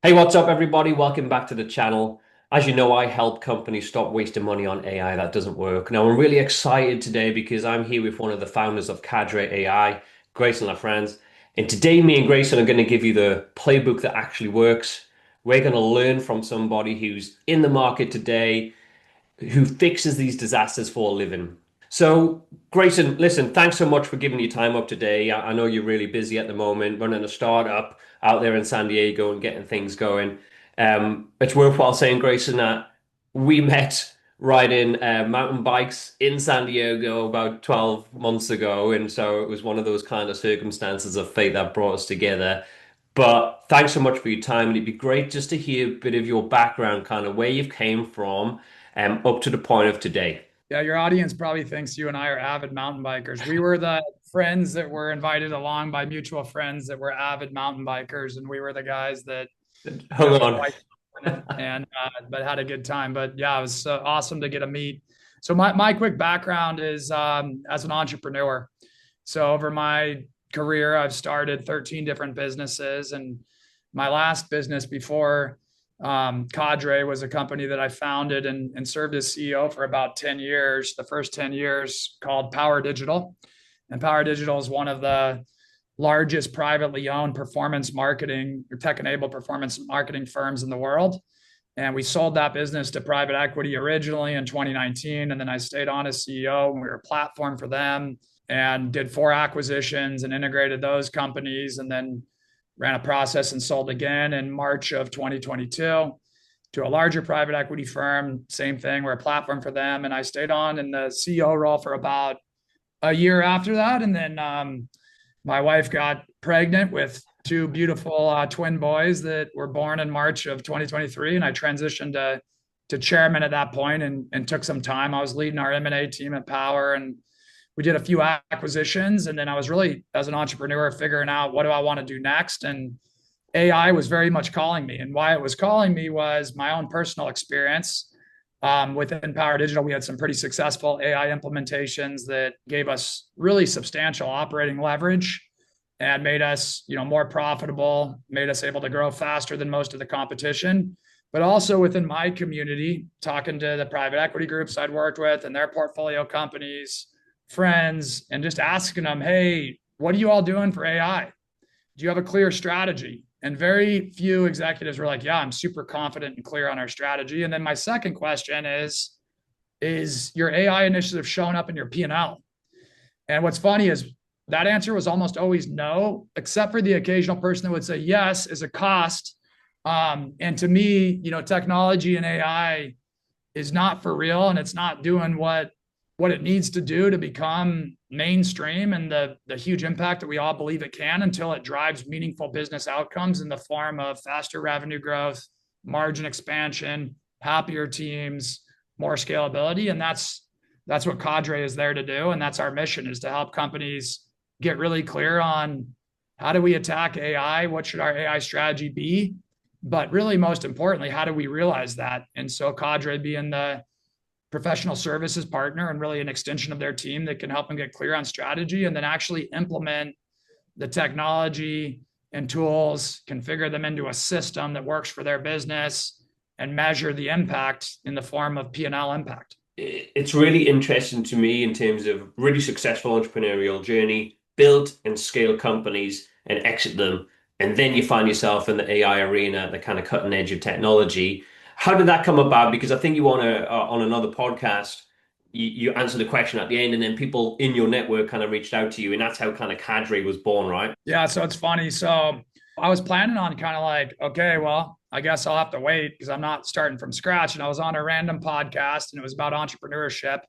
Hey, what's up, everybody? Welcome back to the channel. As you know, I help companies stop wasting money on AI that doesn't work. Now, I'm really excited today because I'm here with one of the founders of Cadre AI, Grayson Lafrenz. And today, me and Grayson are going to give you the playbook that actually works. We're going to learn from somebody who's in the market today, who fixes these disasters for a living. So, Grayson, listen, thanks so much for giving your time up today. I know you're really busy at the moment running a startup out there in San Diego and getting things going. It's worthwhile saying, Grayson, that we met riding mountain bikes in San Diego about 12 months ago. And so it was one of those kind of circumstances of fate that brought us together. But thanks so much for your time. And it'd be great just to hear a bit of your background, kind of where you've came from up to the point of today. Yeah, your audience probably thinks you and I are avid mountain bikers. We were the friends that were invited along by mutual friends that were avid mountain bikers, and we were the guys that, Hold were on. quite confident and but had a good time. But yeah, it was awesome to get a meet. So my quick background is as an entrepreneur. So over my career, I've started 13 different businesses, and my last business before Cadre was a company that I founded and served as CEO for about 10 years. The first 10 years called Power Digital. And Power Digital is one of the largest privately owned performance marketing or tech enabled performance marketing firms in the world. And we sold that business to private equity originally in 2019. And then I stayed on as CEO and we were a platform for them and did 4 acquisitions and integrated those companies. And then ran a process and sold again in March of 2022 to a larger private equity firm. Same thing, we're a platform for them. And I stayed on in the CEO role for about a year after that. And then my wife got pregnant with two beautiful twin boys that were born in March of 2023. And I transitioned to chairman at that point and took some time. I was leading our M&A team at Power, and we did a few acquisitions. And then I was really, as an entrepreneur, figuring out what do I want to do next. And AI was very much calling me. And why it was calling me was my own personal experience. Within Power Digital, we had some pretty successful AI implementations that gave us really substantial operating leverage and made us, more profitable, made us able to grow faster than most of the competition. But also within my community, talking to the private equity groups I'd worked with and their portfolio companies, friends, and just asking them, hey, what are you all doing for AI? Do you have a clear strategy? And very few executives were like, yeah, I'm super confident and clear on our strategy. And then my second question is your AI initiative showing up in your P&L? And what's funny is that answer was almost always no, except for the occasional person that would say yes as a cost. And to me, technology and AI is not for real, and it's not doing what it needs to do to become mainstream and the huge impact that we all believe it can, until it drives meaningful business outcomes in the form of faster revenue growth, margin expansion, happier teams, more scalability. And that's what Cadre is there to do. And that's our mission, is to help companies get really clear on how do we attack AI? What should our AI strategy be? But really, most importantly, how do we realize that? And so Cadre being the professional services partner and really an extension of their team that can help them get clear on strategy and then actually implement the technology and tools, configure them into a system that works for their business, and measure the impact in the form of P&L impact. It's really interesting to me in terms of really successful entrepreneurial journey, build and scale companies and exit them. And then you find yourself in the AI arena, the kind of cutting edge of technology. How did that come about? Because I think you want to, on another podcast, you answered the question at the end, and then people in your network kind of reached out to you, and that's how kind of Cadre was born, right? Yeah, so it's funny. So I was planning on kind of like, okay, well, I guess I'll have to wait because I'm not starting from scratch. And I was on a random podcast and it was about entrepreneurship.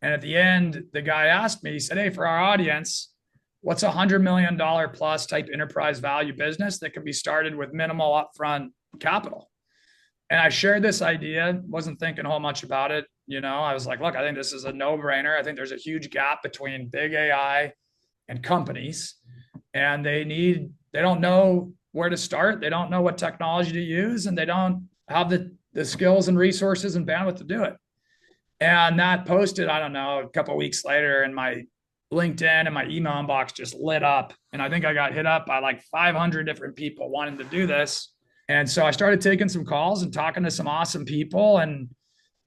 And at the end, the guy asked me, he said, hey, for our audience, what's $100 million plus type enterprise value business that can be started with minimal upfront capital? And I shared this idea, wasn't thinking a whole much about it. I was like, look, I think this is a no brainer. I think there's a huge gap between big AI and companies, and they don't know where to start. They don't know what technology to use, and they don't have the skills and resources and bandwidth to do it. And that posted, I don't know, a couple of weeks later, and my LinkedIn and my email inbox just lit up. And I think I got hit up by like 500 different people wanting to do this. And so I started taking some calls and talking to some awesome people. And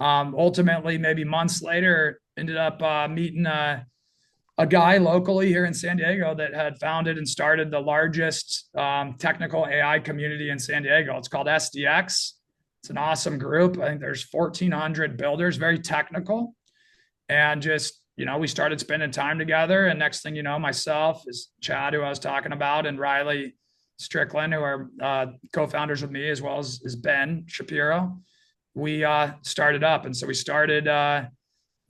ultimately, maybe months later, ended up meeting a guy locally here in San Diego that had founded and started the largest technical AI community in San Diego. It's called SDX. It's an awesome group. I think there's 1,400 builders, very technical. And just, we started spending time together. And next thing you know, myself is Chad, who I was talking about, and Riley Strickland, who are co-founders with me, as well as Ben Shapiro. We started up. And so we started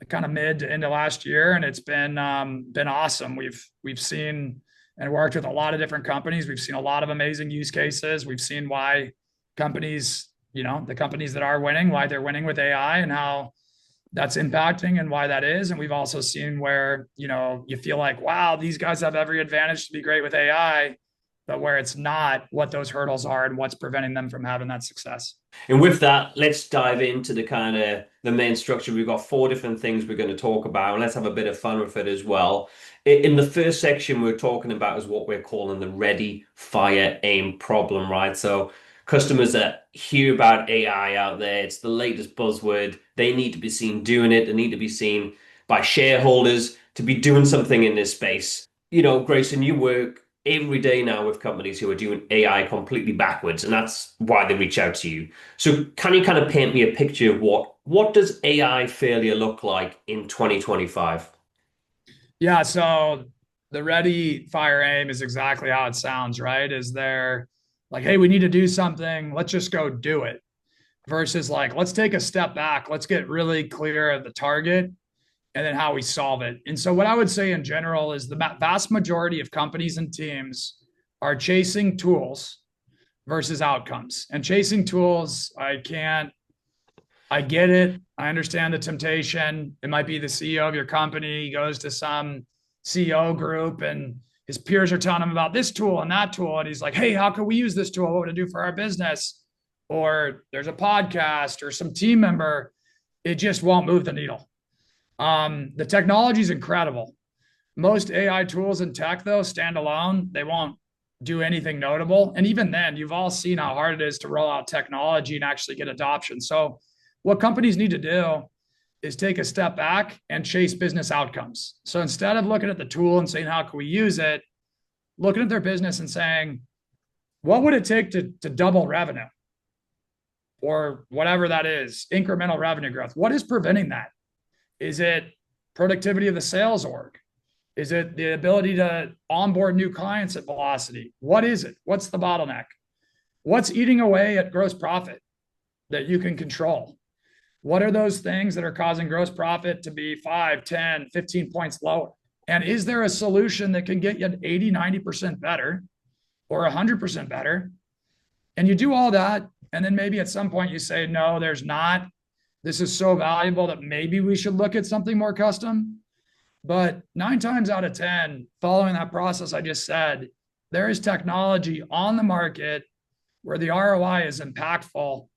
kind of mid to end of last year, and it's been awesome. We've seen and worked with a lot of different companies. We've seen a lot of amazing use cases. We've seen why companies, the companies that are winning, why they're winning with AI and how that's impacting and why that is. And we've also seen where, you feel like, wow, these guys have every advantage to be great with AI, but where it's not, what those hurdles are and what's preventing them from having that success. And with that, let's dive into the kind of the main structure. We've got four different things we're going to talk about, and let's have a bit of fun with it as well. In the first section, we're talking about is what we're calling the ready, fire, aim problem, right? So customers that hear about AI out there, it's the latest buzzword. They need to be seen doing it. They need to be seen by shareholders to be doing something in this space. Grayson, you work every day now with companies who are doing AI completely backwards, and that's why they reach out to you. So can you kind of paint me a picture of what does AI failure look like in 2025? Yeah, so the ready, fire, aim is exactly how it sounds, right? Is there like, hey, we need to do something, let's just go do it, versus like, let's take a step back, let's get really clear of the target and then how we solve it. And so, what I would say in general is the vast majority of companies and teams are chasing tools versus outcomes. And chasing tools, I get it. I understand the temptation. It might be the CEO of your company. He goes to some CEO group and his peers are telling him about this tool and that tool. And he's like, hey, how can we use this tool? What would it do for our business? Or there's a podcast or some team member. It just won't move the needle. The technology is incredible. Most AI tools and tech, though, stand alone. They won't do anything notable. And even then, you've all seen how hard it is to roll out technology and actually get adoption. So what companies need to do is take a step back and chase business outcomes. So instead of looking at the tool and saying, how can we use it? Looking at their business and saying, what would it take to double revenue? Or whatever that is, incremental revenue growth. What is preventing that? Is it productivity of the sales org? Is it the ability to onboard new clients at velocity? What is it? What's the bottleneck? What's eating away at gross profit that you can control? What are those things that are causing gross profit to be 5, 10, 15 points lower? And is there a solution that can get you 80, 90% better or 100% better? And you do all that. And then maybe at some point you say, no, there's not. This is so valuable that maybe we should look at something more custom. But 9 times out of 10, following that process I just said, there is technology on the market where the ROI is impactful,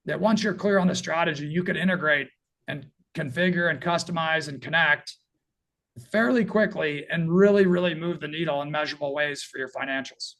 that once you're clear on the strategy, you could integrate and configure and customize and connect fairly quickly and really, really move the needle in measurable ways for your financials.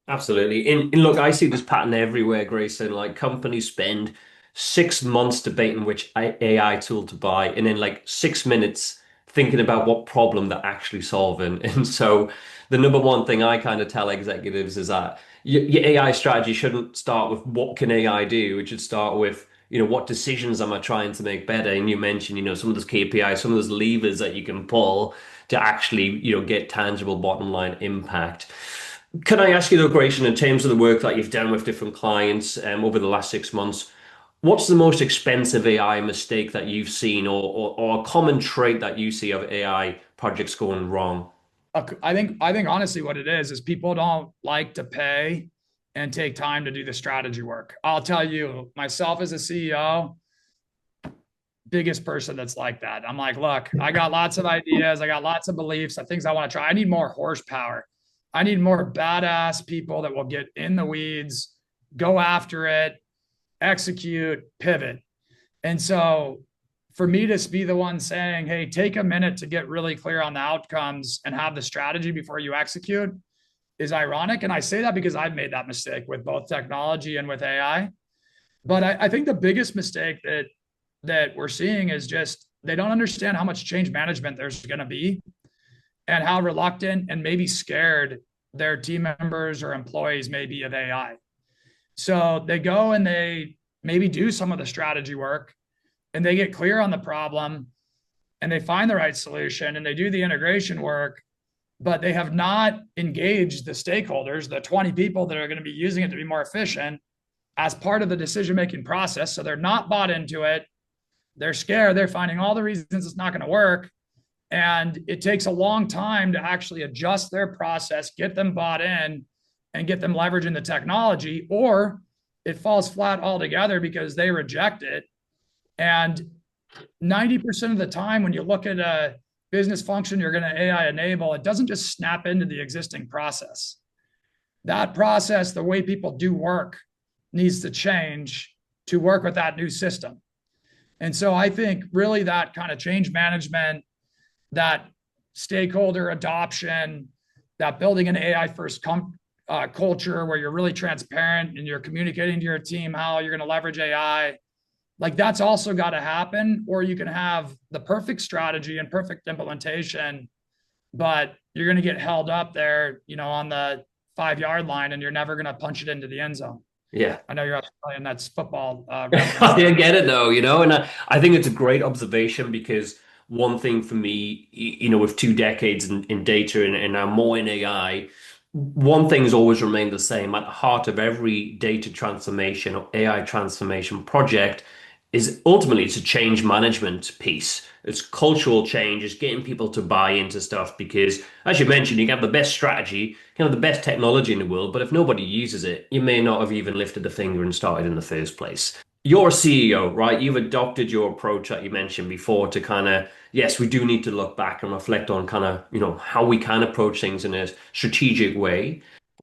Absolutely. And look, I see this pattern everywhere, Grayson. Like companies spend 6 months debating which AI tool to buy, and then like 6 minutes thinking about what problem they're actually solving. And so the number one thing I kind of tell executives is that your AI strategy shouldn't start with what can AI do? It should start with, what decisions am I trying to make better? And you mentioned, some of those KPIs, some of those levers that you can pull to actually, get tangible bottom line impact. Can I ask you though, Grayson, in terms of the work that you've done with different clients over the last 6 months, what's the most expensive AI mistake that you've seen or a common trait that you see of AI projects going wrong? I think honestly what it is people don't like to pay and take time to do the strategy work. I'll tell you, myself as a CEO, biggest person that's like that. I'm like, look, I got lots of ideas, I got lots of beliefs, things I want to try. I need more horsepower. I need more badass people that will get in the weeds, go after it, execute, pivot. And so for me to be the one saying, hey, take a minute to get really clear on the outcomes and have the strategy before you execute, is ironic. And I say that because I've made that mistake with both technology and with AI. But I think the biggest mistake that we're seeing is just they don't understand how much change management there's going to be and how reluctant and maybe scared their team members or employees may be of AI. So they go and they maybe do some of the strategy work and they get clear on the problem and they find the right solution and they do the integration work, but they have not engaged the stakeholders, the 20 people that are going to be using it to be more efficient as part of the decision-making process. So they're not bought into it. They're scared. They're finding all the reasons it's not going to work. And it takes a long time to actually adjust their process, get them bought in, and get them leveraging the technology, or it falls flat altogether because they reject it. And 90% of the time, when you look at a business function you're going to AI enable, it doesn't just snap into the existing process. That process, the way people do work, needs to change to work with that new system. And so I think really that kind of change management, that stakeholder adoption, that building an AI first culture where you're really transparent and you're communicating to your team how you're going to leverage AI, like that's also got to happen. Or you can have the perfect strategy and perfect implementation, but you're going to get held up there, on the 5-yard line, and you're never going to punch it into the end zone. Yeah. I know you're Australian. That's football reference I there. get it though, and I think it's a great observation because one thing for me, with 2 decades in data and now more in AI, one thing has always remained the same. At the heart of every data transformation or AI transformation project is ultimately it's a change management piece. It's cultural change, it's getting people to buy into stuff because, as you mentioned, you can have the best strategy, you can have the best technology in the world, but if nobody uses it, you may not have even lifted a finger and started in the first place. You're a CEO, right? You've adopted your approach that you mentioned before to kind of, yes, we do need to look back and reflect on kind of, how we can approach things in a strategic way.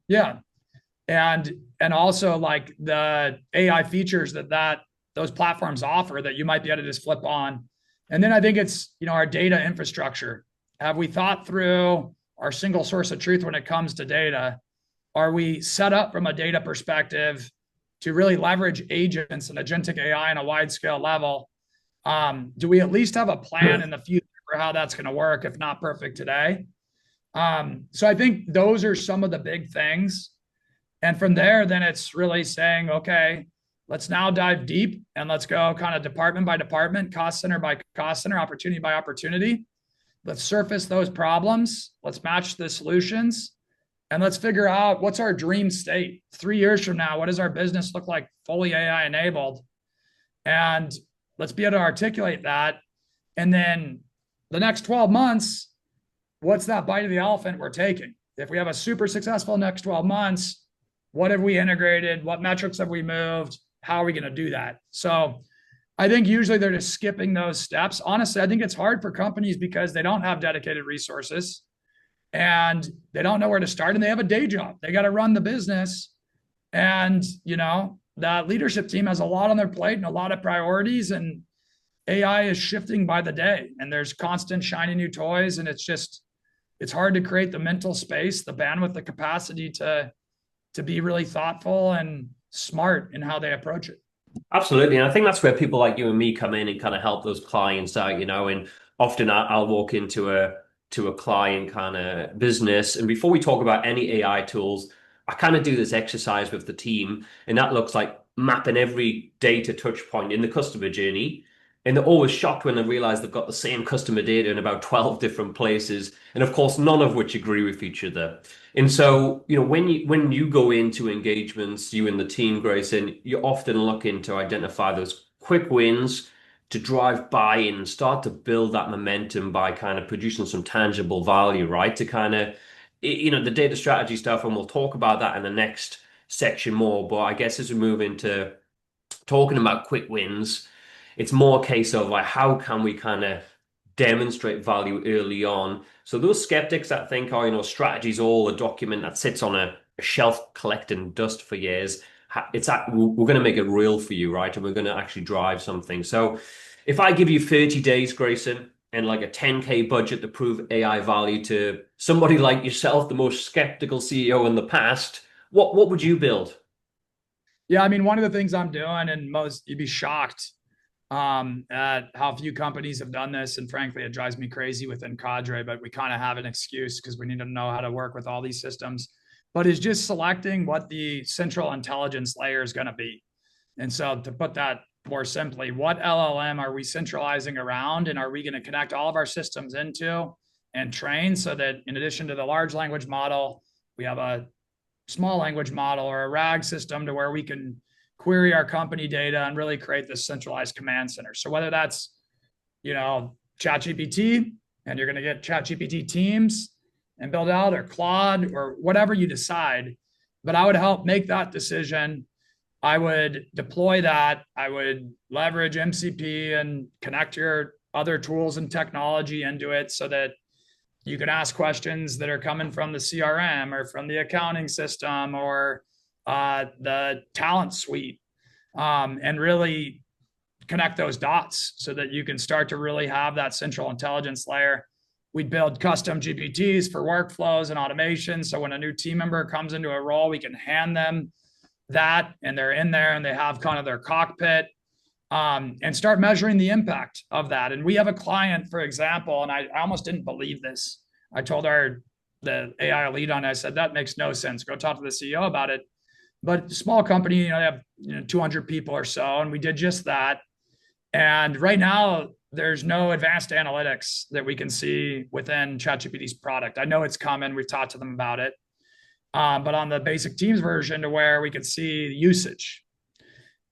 Yeah. And also like the AI features that those platforms offer that you might be able to just flip on. And then I think it's, our data infrastructure. Have we thought through our single source of truth when it comes to data? Are we set up from a data perspective to really leverage agents and agentic AI on a wide scale level? Do we at least have a plan in the future for how that's going to work, if not perfect today? So I think those are some of the big things. And from there, then it's really saying, okay, let's now dive deep and let's go kind of department by department, cost center by cost center, opportunity by opportunity. Let's surface those problems. Let's match the solutions. And let's figure out what's our dream state 3 years from now. What does our business look like fully AI enabled? And let's be able to articulate that. And then the next 12 months, what's that bite of the elephant we're taking? If we have a super successful next 12 months, what have we integrated? What metrics have we moved? How are we going to do that? So I think usually they're just skipping those steps. Honestly, I think it's hard for companies because they don't have dedicated resources and they don't know where to start and they have a day job. They got to run the business. And, that leadership team has a lot on their plate and a lot of priorities, and AI is shifting by the day and there's constant shiny new toys. And it's hard to create the mental space, the bandwidth, the capacity to be really thoughtful and smart in how they approach it. Absolutely. And I think that's where people like you and me come in and kind of help those clients out, and often I'll walk into a client kind of business. And before we talk about any AI tools, I kind of do this exercise with the team. And that looks like mapping every data touch point in the customer journey. And they're always shocked when they realize they've got the same customer data in about 12 different places. And of course, none of which agree with each other. And so, when you go into engagements, you and the team, Grayson, you're often looking to identify those quick wins to drive buy-in and start to build that momentum by kind of producing some tangible value, right? To kind of, the data strategy stuff, and we'll talk about that in the next section more. But I guess as we move into talking about quick wins, it's more a case of like how can we kind of demonstrate value early on. So those skeptics that think, oh, strategy's all a document that sits on a shelf collecting dust for years. We're going to make it real for you, right? And we're going to actually drive something. So if I give you 30 days, Grayson, and like a 10K budget to prove AI value to somebody like yourself, the most skeptical CEO in the past, what would you build? Yeah, I mean, one of the things I'm doing, and most you'd be shocked at how few companies have done this. And frankly, it drives me crazy within Cadre, but we kind of have an excuse because we need to know how to work with all these systems. But is just selecting what the central intelligence layer is going to be. And so to put that more simply, what LLM are we centralizing around, and are we going to connect all of our systems into and train so that in addition to the large language model, we have a small language model or a RAG system to where we can query our company data and really create this centralized command center. So whether that's, ChatGPT, and you're going to get ChatGPT Teams and build out, or Claude, or whatever you decide, but I would help make that decision. I would deploy that. I would leverage MCP and connect your other tools and technology into it so that you can ask questions that are coming from the CRM or from the accounting system or the talent suite, and really connect those dots so that you can start to really have that central intelligence layer. We'd build custom GPTs for workflows and automation. So when a new team member comes into a role, we can hand them that and they're in there and they have kind of their cockpit, and start measuring the impact of that. And we have a client, for example, and I almost didn't believe this. I told the AI lead on it, I said, that makes no sense. Go talk to the CEO about it. But small company, they have 200 people or so, and we did just that. And right now, there's no advanced analytics that we can see within ChatGPT's product. I know it's coming. We've talked to them about it. But on the basic Teams version, to where we could see usage.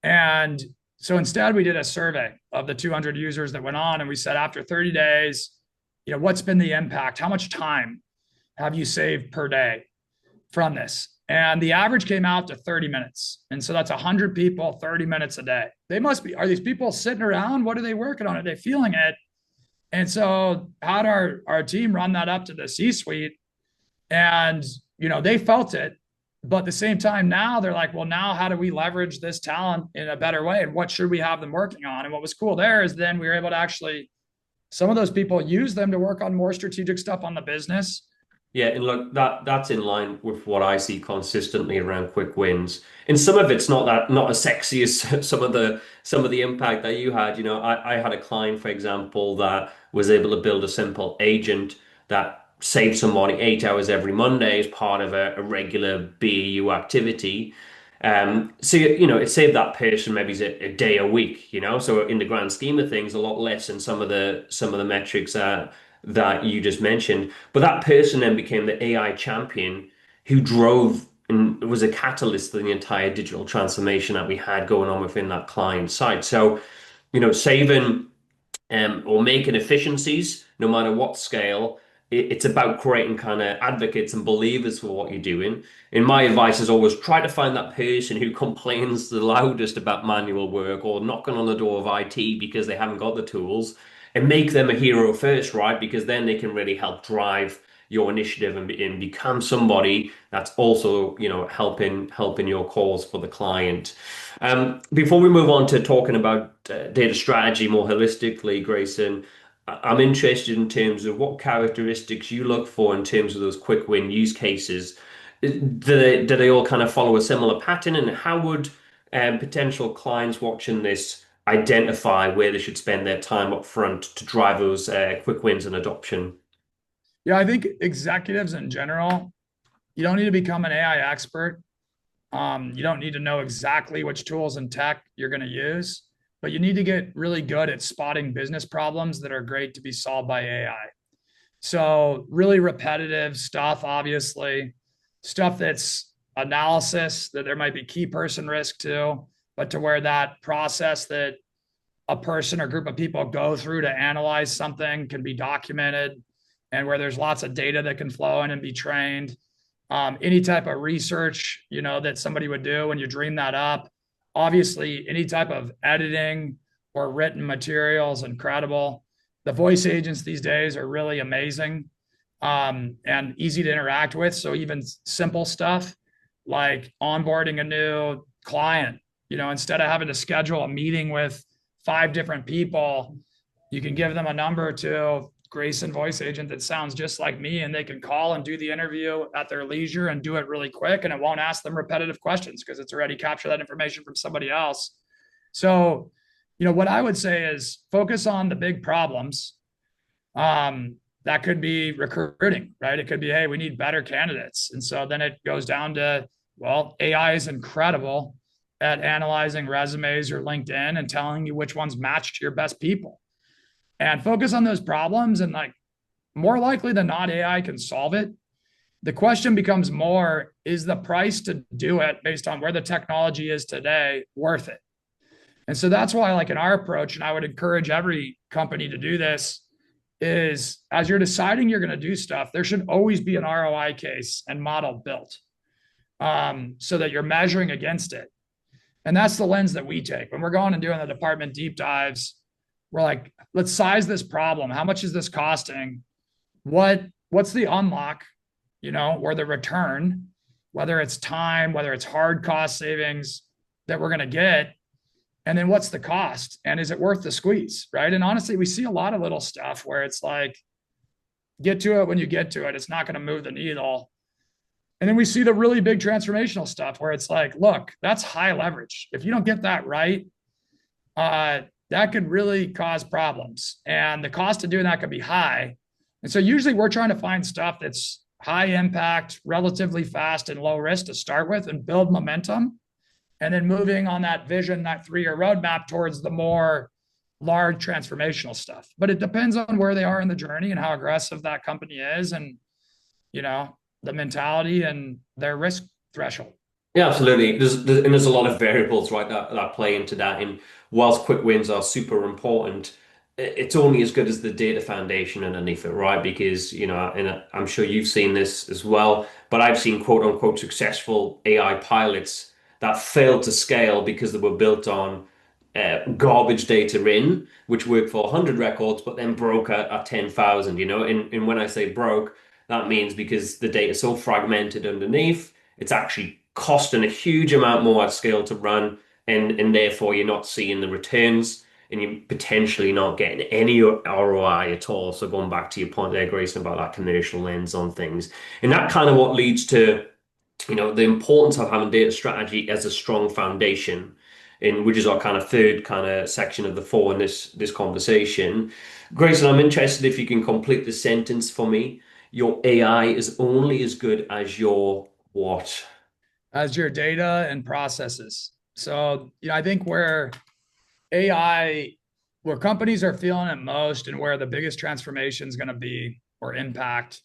And so instead, we did a survey of the 200 users that went on, and we said, after 30 days, what's been the impact? How much time have you saved per day from this? And the average came out to 30 minutes. And so that's 100 people, 30 minutes a day. Are these people sitting around? What are they working on? Are they feeling it? And so had our team run that up to the C-suite, and, they felt it. But at the same time, now they're like, well, now how do we leverage this talent in a better way? And what should we have them working on? And what was cool there is then we were able to actually, some of those people use them to work on more strategic stuff on the business. Yeah, and look, that's in line with what I see consistently around quick wins. And some of it's not as sexy as some of the impact that you had. I had a client, for example, that was able to build a simple agent that saved somebody 8 hours every Monday as part of a regular BAU activity. So it saved that person maybe a day a week. So in the grand scheme of things, a lot less than some of the metrics that you just mentioned. But that person then became the AI champion who drove and was a catalyst to the entire digital transformation that we had going on within that client site. So, saving or making efficiencies, no matter what scale, it's about creating kind of advocates and believers for what you're doing. And my advice is always try to find that person who complains the loudest about manual work or knocking on the door of IT because they haven't got the tools, and make them a hero first, right? Because then they can really help drive your initiative and become somebody that's also, helping your cause for the client. Before we move on to talking about data strategy more holistically, Grayson, I'm interested in terms of what characteristics you look for in terms of those quick win use cases. Do they all kind of follow a similar pattern? And how would potential clients watching this identify where they should spend their time up front to drive those quick wins and adoption? Yeah, I think executives in general, you don't need to become an AI expert. You don't need to know exactly which tools and tech you're going to use, but you need to get really good at spotting business problems that are great to be solved by AI. So really repetitive stuff, obviously, stuff that's analysis that there might be key person risk to, but to where that process that a person or group of people go through to analyze something can be documented, and where there's lots of data that can flow in and be trained. Any type of research, that somebody would do when you dream that up. Obviously, any type of editing or written material is incredible. The voice agents these days are really amazing, and easy to interact with. So even simple stuff like onboarding a new client, instead of having to schedule a meeting with 5 different people, You can give them a number to Grayson voice agent that sounds just like me, and they can call and do the interview at their leisure and do it really quick. And it won't ask them repetitive questions because it's already captured that information from somebody else. So, what I would say is focus on the big problems. That could be recruiting, right? It could be, hey, we need better candidates. And so then it goes down to, well, AI is incredible at analyzing resumes or LinkedIn and telling you which ones match to your best people. And focus on those problems. And like more likely than not, AI can solve it. The question becomes more, is the price to do it based on where the technology is today worth it? And so that's why, like in our approach, and I would encourage every company to do this, is as you're deciding you're going to do stuff, there should always be an ROI case and model built so that you're measuring against it. And that's the lens that we take. When we're going and doing the department deep dives, we're like, let's size this problem. How much is this costing? What's the unlock, or the return, whether it's time, whether it's hard cost savings that we're going to get. And then what's the cost? And is it worth the squeeze? Right. And honestly, we see a lot of little stuff where it's like, get to it when you get to it. It's not going to move the needle. And then we see the really big transformational stuff where it's like, look, that's high leverage. If you don't get that right, that could really cause problems. And the cost of doing that could be high. And so usually we're trying to find stuff that's high impact, relatively fast and low risk to start with and build momentum. And then moving on that vision, that 3-year roadmap towards the more large transformational stuff. But it depends on where they are in the journey and how aggressive that company is and, the mentality and their risk threshold. Yeah, absolutely. There's a lot of variables, right, that play into that. And whilst quick wins are super important, it's only as good as the data foundation underneath it, right? Because, and I'm sure you've seen this as well, but I've seen quote unquote successful AI pilots that failed to scale because they were built on garbage data in, which worked for 100 records, but then broke at 10,000, And when I say broke, that means because the data is so fragmented underneath, it's actually costing a huge amount more at scale to run, and therefore you're not seeing the returns and you're potentially not getting any ROI at all. So going back to your point there, Grayson, about that commercial lens on things. And that kind of what leads to, the importance of having data strategy as a strong foundation, in which is our kind of third kind of section of the four in this conversation. Grayson, I'm interested if you can complete the sentence for me. Your AI is only as good as your what? As your data and processes. So, I think AI, where companies are feeling it most and where the biggest transformation is going to be or impact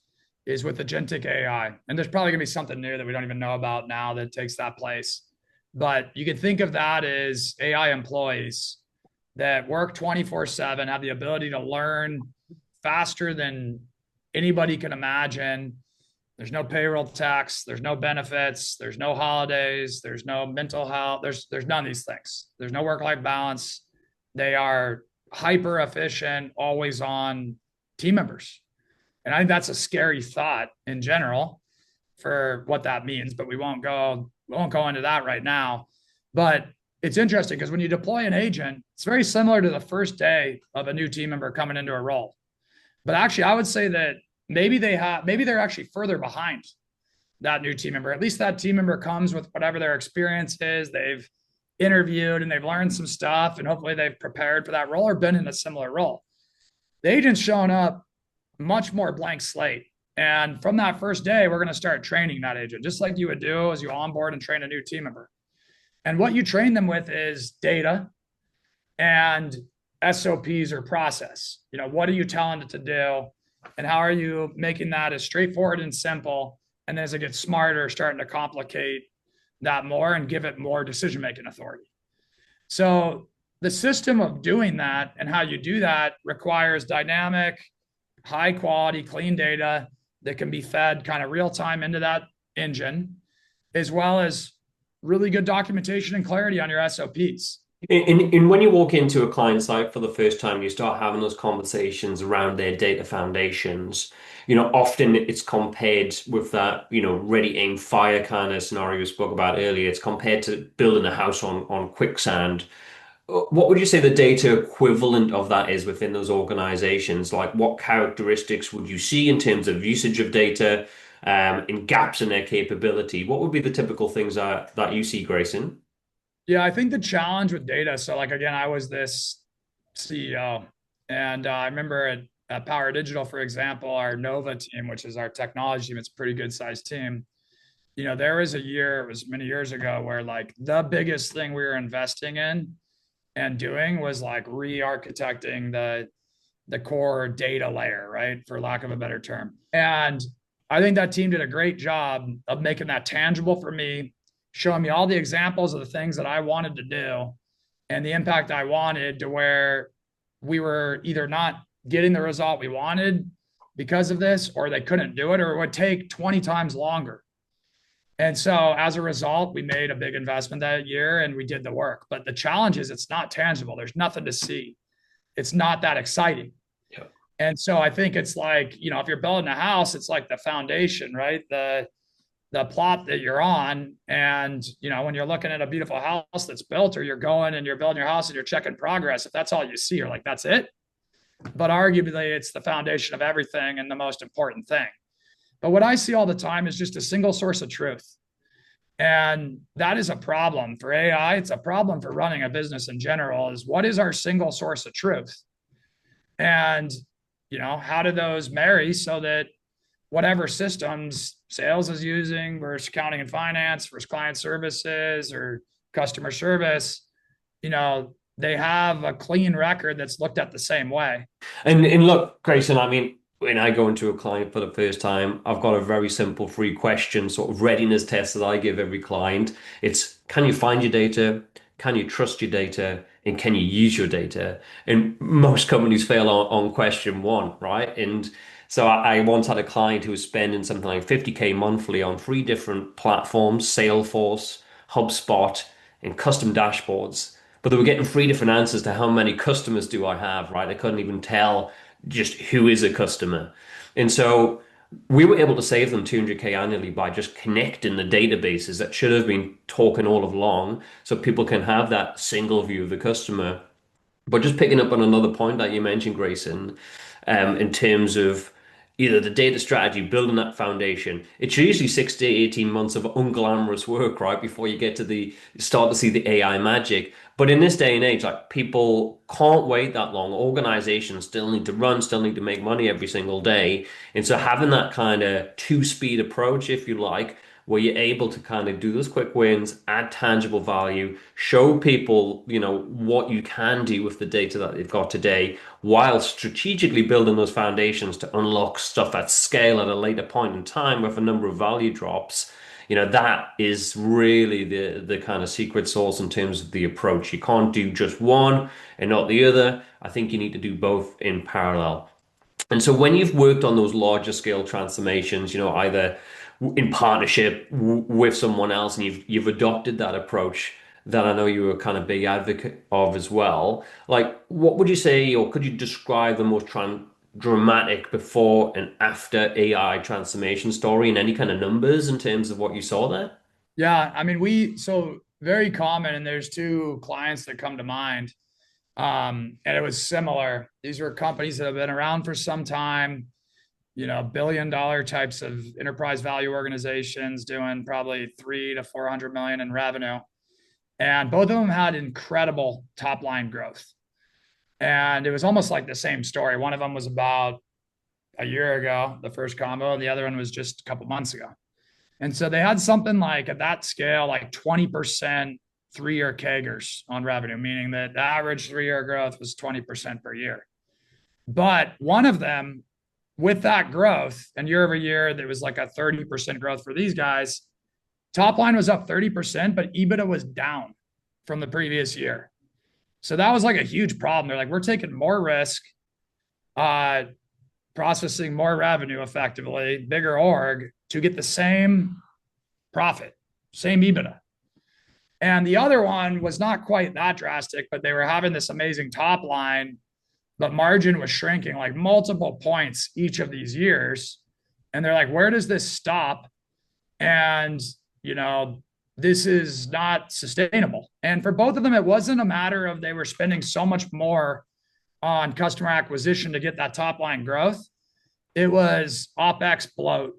is with agentic AI. And there's probably going to be something new that we don't even know about now that takes that place. But you can think of that as AI employees that work 24/7, have the ability to learn faster than anybody can imagine. There's no payroll tax, there's no benefits, there's no holidays, there's no mental health, there's none of these things. There's no work-life balance. They are hyper efficient, always on team members. And I think that's a scary thought in general for what that means, but we won't go into that right now. But it's interesting because when you deploy an agent, it's very similar to the first day of a new team member coming into a role. But actually, I would say that maybe they're actually further behind that new team member. At least that team member comes with whatever their experience is. They've interviewed and they've learned some stuff, and hopefully they've prepared for that role or been in a similar role. The agent's showing up much more blank slate. And from that first day, we're going to start training that agent, just like you would do as you onboard and train a new team member. And what you train them with is data and SOPs or process. What are you telling it to do? And how are you making that as straightforward and simple? And then as it gets smarter, starting to complicate that more and give it more decision-making authority. So the system of doing that and how you do that requires dynamic, high quality, clean data that can be fed kind of real time into that engine, as well as really good documentation and clarity on your SOPs. And when you walk into a client site for the first time, you start having those conversations around their data foundations. Often it's compared with that, ready, aim, fire kind of scenario we spoke about earlier. It's compared to building a house on quicksand. What would you say the data equivalent of that is within those organizations? Like, what characteristics would you see in terms of usage of data, in gaps in their capability? What would be the typical things that you see, Grayson? Yeah, I think the challenge with data. So, like again, I was this CEO, and I remember at Power Digital, for example, our Nova team, which is our technology team, it's a pretty good sized team. There was a year, it was many years ago, where like the biggest thing we were investing in and doing was like re-architecting the core data layer, right? For lack of a better term. And I think that team did a great job of making that tangible for me, showing me all the examples of the things that I wanted to do and the impact I wanted, to where we were either not getting the result we wanted because of this, or they couldn't do it, or it would take 20 times longer. And so as a result, we made a big investment that year and we did the work. But the challenge is it's not tangible. There's nothing to see. It's not that exciting. Yeah. And so I think it's like, if you're building a house, it's like the foundation, right? The plot that you're on. And, when you're looking at a beautiful house that's built, or you're going and you're building your house and you're checking progress, if that's all you see, you're like, that's it. But arguably, it's the foundation of everything and the most important thing. But what I see all the time is just a single source of truth. And that is a problem for AI. It's a problem for running a business in general, is what is our single source of truth? And, how do those marry so that whatever systems sales is using versus accounting and finance versus client services or customer service, they have a clean record that's looked at the same way. And look, Grayson, I mean, when I go into a client for the first time, I've got a very simple three question sort of readiness test that I give every client. It's, can you find your data? Can you trust your data? And can you use your data? And most companies fail on question one, right? And so I once had a client who was spending something like 50K monthly on three different platforms, Salesforce, HubSpot, and custom dashboards. But they were getting three different answers to how many customers do I have, right? They couldn't even tell just who is a customer. And so we were able to save them 200K annually by just connecting the databases that should have been talking all along so people can have that single view of the customer. But just picking up on another point that you mentioned, Grayson, in terms of either the data strategy, building that foundation, it's usually 6 to 18 months of unglamorous work, right, before you get to the start to see the AI magic. But in this day and age, like people can't wait that long. Organizations still need to run, still need to make money every single day. And so having that kind of two-speed approach, if you like, where you're able to kind of do those quick wins, add tangible value, show people, what you can do with the data that they've got today, while strategically building those foundations to unlock stuff at scale at a later point in time with a number of value drops. That is really the kind of secret sauce in terms of the approach. You can't do just one and not the other. I think you need to do both in parallel. And so when you've worked on those larger scale transformations, either in partnership with someone else, and you've adopted that approach that I know you were kind of big advocate of as well, like what would you say, or could you describe the most dramatic before and after AI transformation story and any kind of numbers in terms of what you saw there? Yeah. I mean, so very common, and there's two clients that come to mind. And it was similar. These were companies that have been around for some time, billion-dollar types of enterprise value organizations doing probably 300 to 400 million in revenue. And both of them had incredible top line growth. And it was almost like the same story. One of them was about a year ago, the first combo, and the other one was just a couple months ago. And so they had something like at that scale, like 20% 3-year CAGRs on revenue, meaning that the average 3-year growth was 20% per year. But one of them, with that growth, and year over year, there was like a 30% growth for these guys. Top line was up 30%, but EBITDA was down from the previous year. So that was like a huge problem. They're like, we're taking more risk, processing more revenue effectively, bigger org to get the same profit, same EBITDA. And the other one was not quite that drastic, but they were having this amazing top line, but margin was shrinking like multiple points each of these years. And they're like, where does this stop? And, this is not sustainable. And for both of them, it wasn't a matter of they were spending so much more on customer acquisition to get that top line growth. It was OpEx bloat,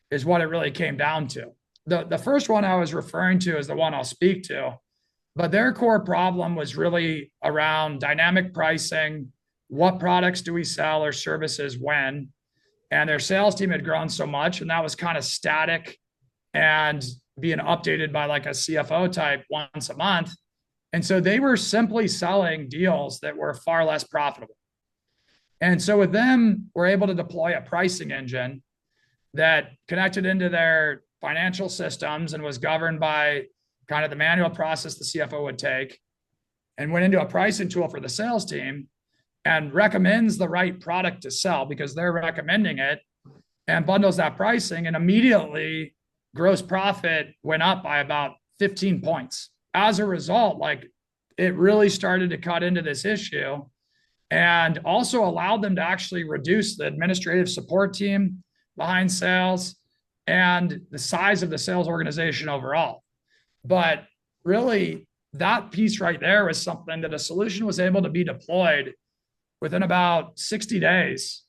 is what it really came down to. The first one I was referring to is the one I'll speak to, but their core problem was really around dynamic pricing. What products do we sell or services when? And their sales team had grown so much, and that was kind of static and being updated by like a CFO type once a month. And so they were simply selling deals that were far less profitable. And so with them, we're able to deploy a pricing engine that connected into their financial systems and was governed by kind of the manual process the CFO would take, and went into a pricing tool for the sales team and recommends the right product to sell because they're recommending it, and bundles that pricing, and immediately gross profit went up by about 15 points. As a result, like it really started to cut into this issue and also allowed them to actually reduce the administrative support team behind sales and the size of the sales organization overall. But really, that piece right there was something that a solution was able to be deployed within about 60 days.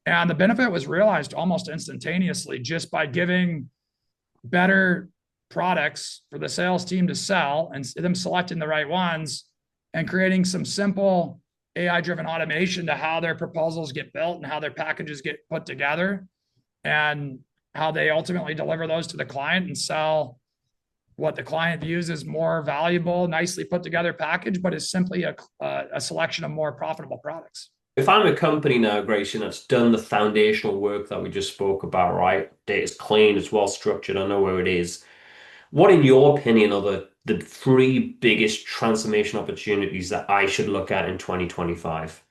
And the benefit was realized almost instantaneously just by giving better products for the sales team to sell and them selecting the right ones and creating some simple AI driven automation to how their proposals get built and how their packages get put together and how they ultimately deliver those to the client and sell what the client views as more valuable, nicely put together package, but is simply a selection of more profitable products. If I'm a company now, Grayson, that's done the foundational work that we just spoke about, right? Data's clean, it's well structured, I know where it is. What, in your opinion, are the three biggest transformation opportunities that I should look at in 2025?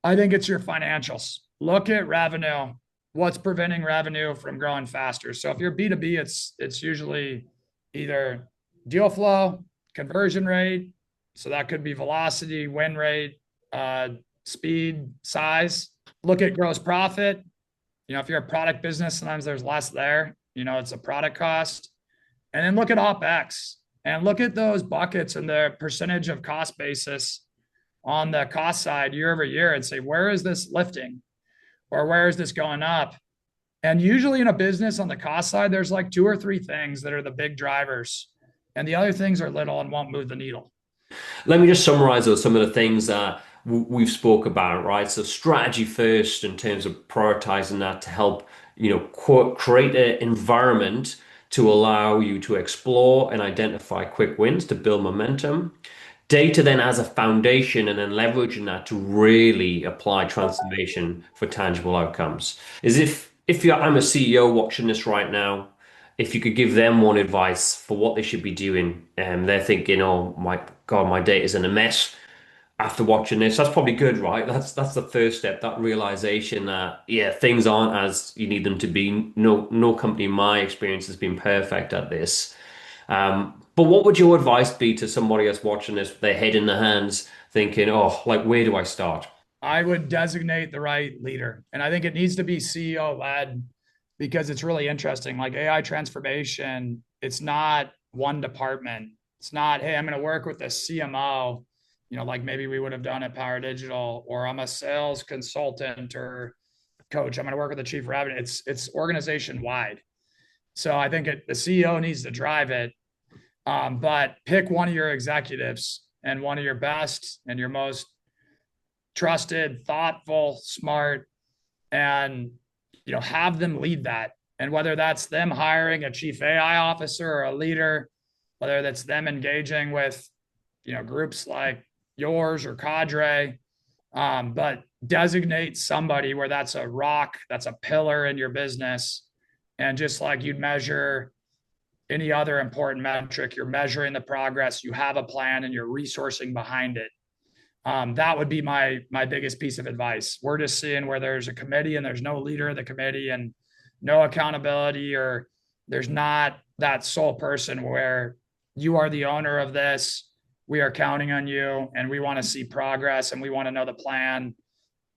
I think it's your financials. Look at revenue. What's preventing revenue from growing faster? So if you're B2B, it's usually either deal flow, conversion rate. So that could be velocity, win rate, speed, size. Look at gross profit. If you're a product business, sometimes there's less there. It's a product cost. And then look at OpEx and look at those buckets and the percentage of cost basis on the cost side year over year and say, where is this lifting or where is this going up? And usually in a business on the cost side, there's like two or three things that are the big drivers. And the other things are little and won't move the needle. Let me just summarize those, some of the things that we've spoke about, right? So strategy first in terms of prioritizing that to help, create an environment to allow you to explore and identify quick wins to build momentum. Data then as a foundation and then leveraging that to really apply transformation for tangible outcomes. Is if I'm a CEO watching this right now, if you could give them one advice for what they should be doing, and they're thinking, oh my God, my data's in a mess after watching this, that's probably good, right? That's the first step, that realization that yeah, things aren't as you need them to be. No company in my experience has been perfect at this. But what would your advice be to somebody that's watching this with their head in their hands, thinking, oh, like where do I start? I would designate the right leader. And I think it needs to be CEO led because it's really interesting. Like AI transformation, it's not one department. It's not, hey, I'm going to work with the CMO, like maybe we would have done at Power Digital, or I'm a sales consultant or coach. I'm going to work with the chief revenue. It's organization wide. So I think the CEO needs to drive it. But pick one of your executives and one of your best and your most trusted, thoughtful, smart, and have them lead that. And whether that's them hiring a chief AI officer or a leader, whether that's them engaging with groups like yours or Cadre, but designate somebody where that's a rock, that's a pillar in your business. And just like you'd measure any other important metric, you're measuring the progress, you have a plan, and you're resourcing behind it. That would be my biggest piece of advice. We're just seeing where there's a committee and there's no leader of the committee and no accountability, or there's not that sole person where you are the owner of this. We are counting on you and we want to see progress and we want to know the plan,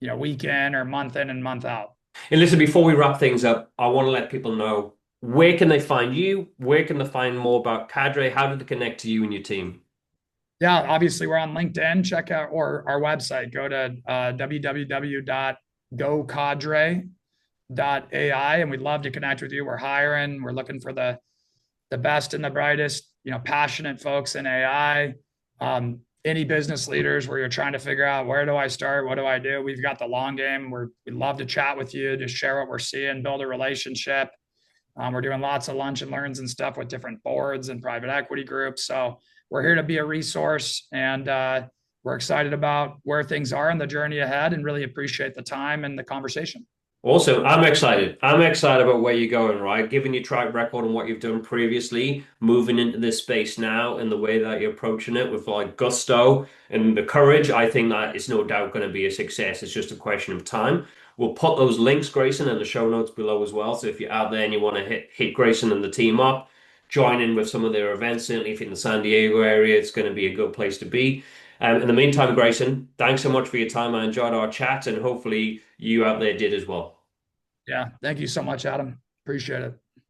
week in or month in and month out. And listen, before we wrap things up, I want to let people know Where can they find you? Where can they find more about Cadre? How do they connect to you and your team? Yeah, obviously we're on LinkedIn. Check out or our website. Go to www.gocadre.ai, and we'd love to connect with you. We're hiring. We're looking for the best and the brightest, passionate folks in AI. Any business leaders where you're trying to figure out where do I start, what do I do? We've got the long game. We'd love to chat with you, just share what we're seeing, build a relationship. We're doing lots of lunch and learns and stuff with different boards and private equity groups. So we're here to be a resource, and we're excited about where things are in the journey ahead, and really appreciate the time and the conversation. Awesome. I'm excited. I'm excited about where you're going, right? Given your track record and what you've done previously, moving into this space now and the way that you're approaching it with like gusto and the courage, I think that it's no doubt going to be a success. It's just a question of time. We'll put those links, Grayson, in the show notes below as well. So if you're out there and you want to hit Grayson and the team up, join in with some of their events. Certainly, if you're in the San Diego area, it's going to be a good place to be. In the meantime, Grayson, thanks so much for your time. I enjoyed our chat, and hopefully you out there did as well. Yeah. Thank you so much, Adam. Appreciate it.